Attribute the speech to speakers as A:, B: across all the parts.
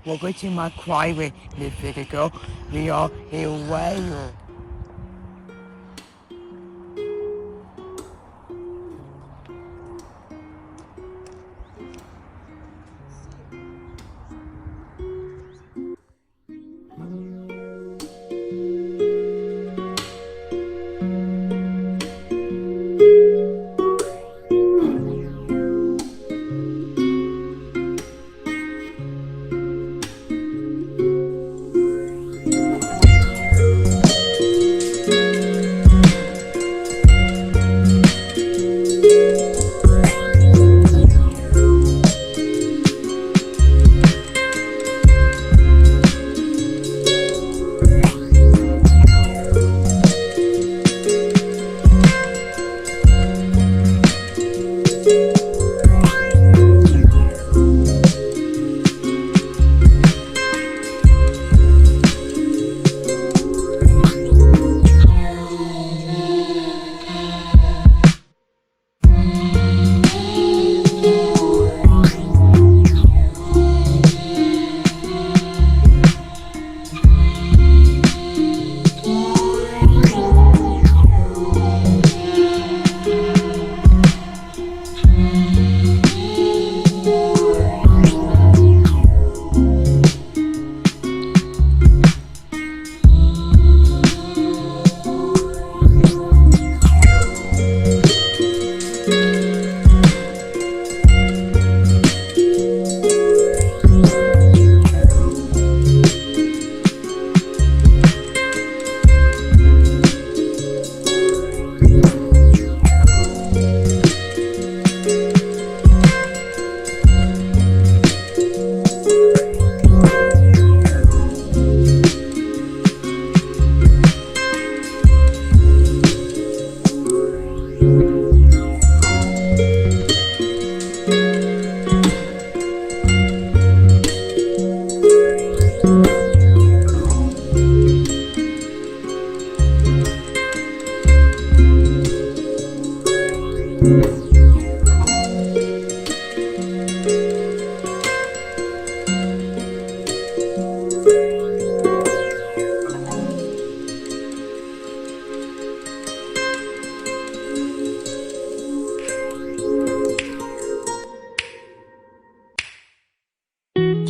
A: Welcome to my private video. We are in Wales.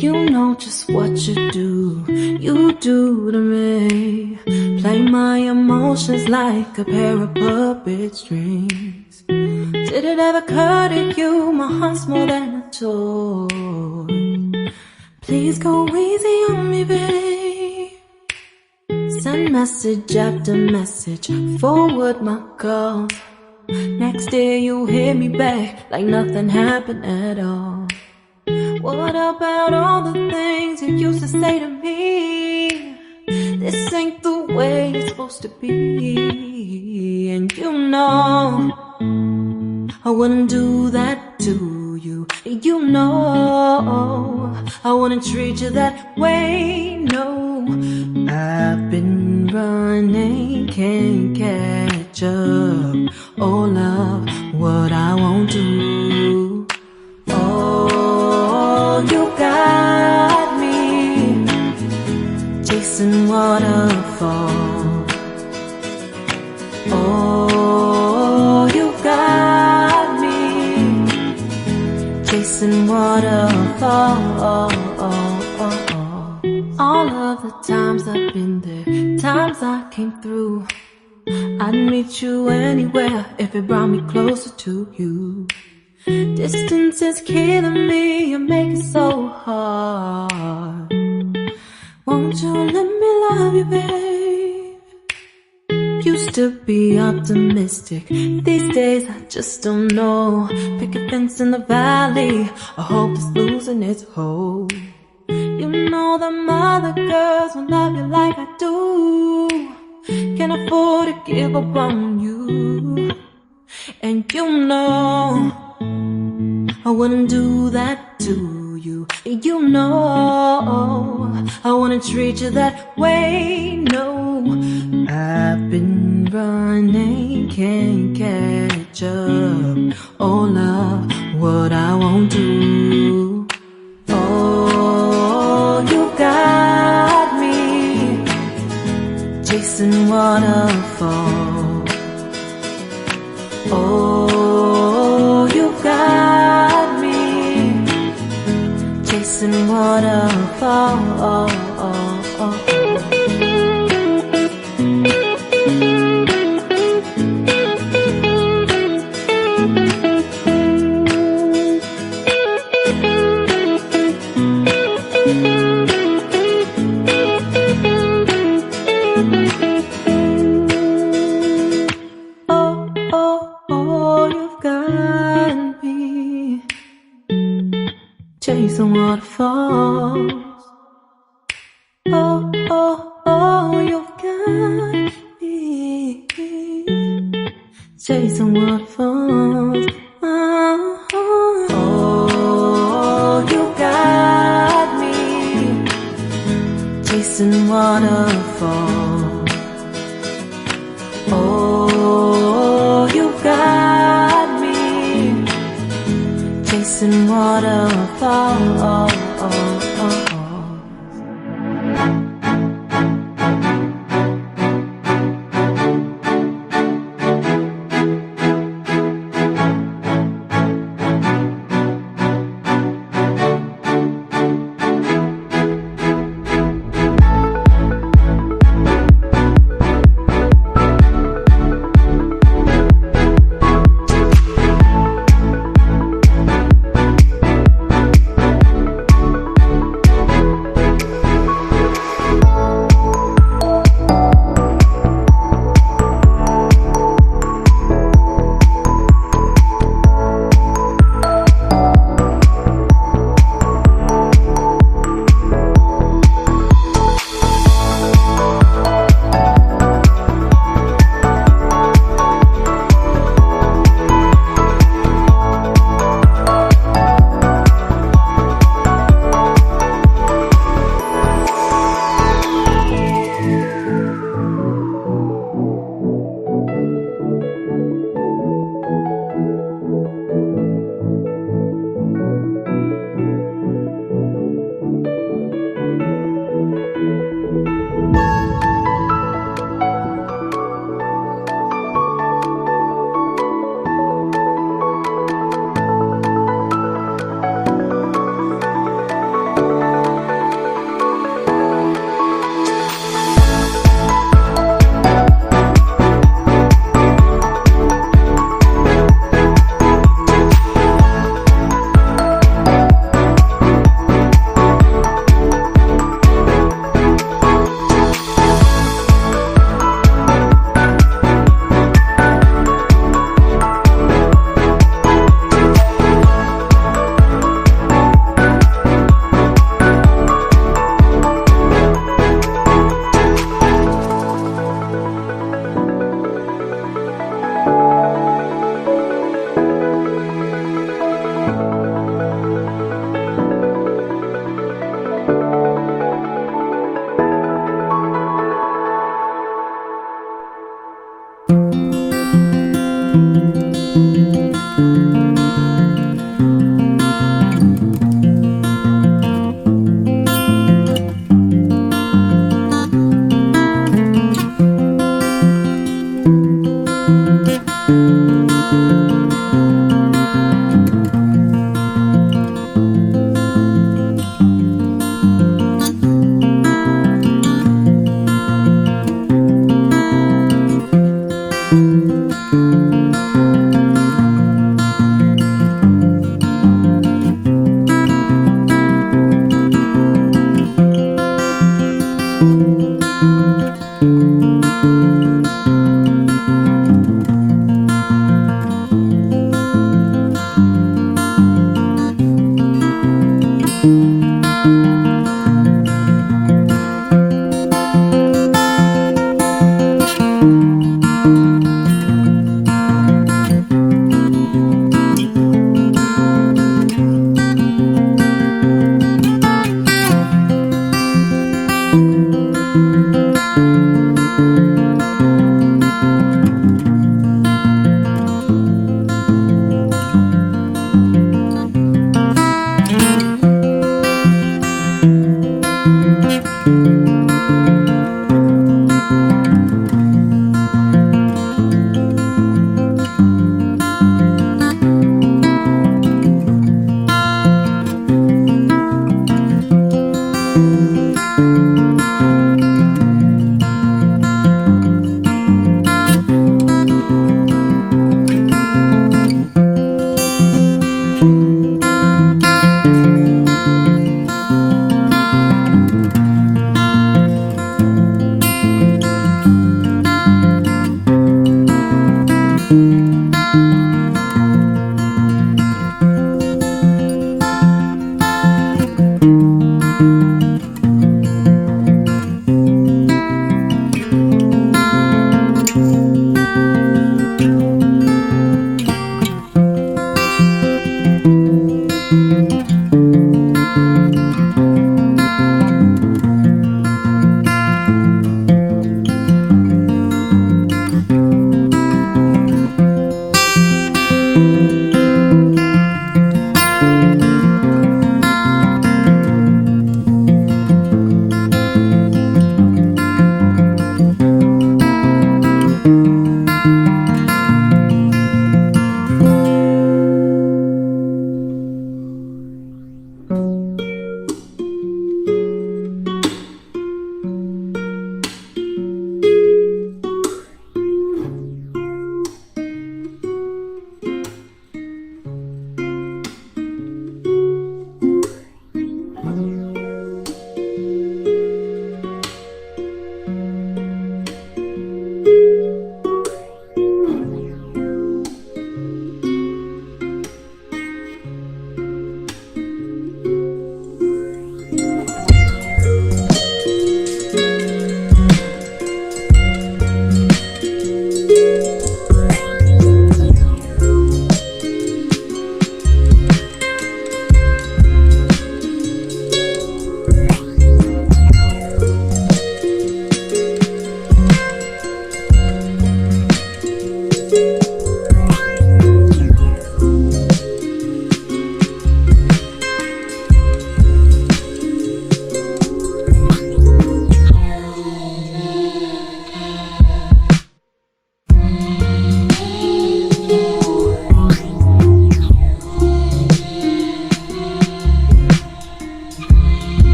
B: You know just what you do to me. Play my emotions like a pair of puppet strings. Did it ever occur to you my heart's more than a toy? Please go easy on me, babe. Send message after message, forward my calls. Next day you hit me back like nothing happened at all. What about all the things you used to say to me? This ain't the way it's supposed to be. And you know I wouldn't do that to you. You know I wouldn't treat you that way, no. I've been running, can't catch up. Oh love, what I won't do. Oh, you got me chasing waterfalls. Oh, you got me chasing waterfalls. All of the times I've been there, times I came through, I'd meet you anywhere if it brought me closer to you. Distance is killing me, you make it so hard. Won't you let me love you, babe? Used to be optimistic, these days I just don't know. Pick a fence in the valley, I hope it's losing its hold. You know them other girls won't love you like I do. Can't afford to give up on you. And you know I wouldn't do that to you. You know I wouldn't treat you that way, no. I've been running, can't catch up. Oh love, what I won't do. Oh, you chasing waterfalls. Oh, you got me chasing waterfalls. Chasing waterfalls. Oh, oh, oh, you've got me chasing waterfalls. Oh, oh, you got me chasing waterfalls. Oh, you got me chasing waterfalls.